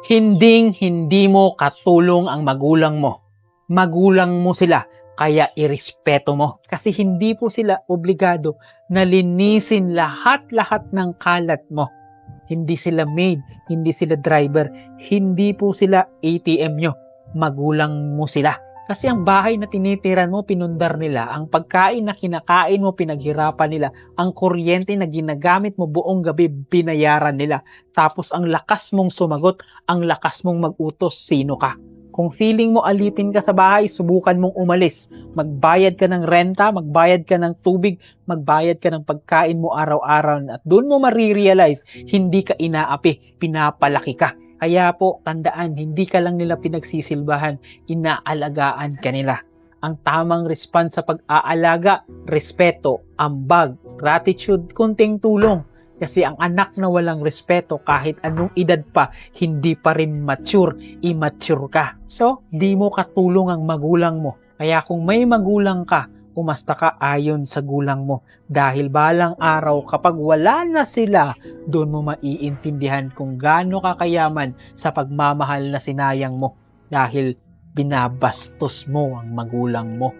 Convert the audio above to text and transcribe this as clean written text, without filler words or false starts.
Hinding-hindi mo katulong ang magulang mo. Magulang mo sila, kaya irespeto mo. Kasi hindi po sila obligado na linisin lahat-lahat ng kalat mo. Hindi sila maid, hindi sila driver, hindi po sila ATM nyo. Magulang mo sila. Kasi ang bahay na tinitiran mo, pinundar nila. Ang pagkain na kinakain mo, pinaghirapan nila. Ang kuryente na ginagamit mo buong gabi, binayaran nila. Tapos ang lakas mong sumagot, ang lakas mong mag-utos, sino ka? Kung feeling mo alitin ka sa bahay, subukan mong umalis. Magbayad ka ng renta, magbayad ka ng tubig, magbayad ka ng pagkain mo araw-araw. At doon mo marirealize, hindi ka inaapi, pinapalaki ka. Kaya po, tandaan, hindi ka lang nila pinagsisilbahan, inaalagaan ka nila. Ang tamang response sa pag-aalaga, respeto, ambag, gratitude, kunting tulong. Kasi ang anak na walang respeto kahit anong edad pa, hindi pa rin mature, immature ka. So, di mo katulong ang magulang mo. Kaya kung may magulang ka, umasta ka ayon sa gulang mo. Dahil balang araw kapag wala na sila, doon mo maiintindihan kung gaano ka kayaman sa pagmamahal na sinayang mo. Dahil binabastos mo ang magulang mo.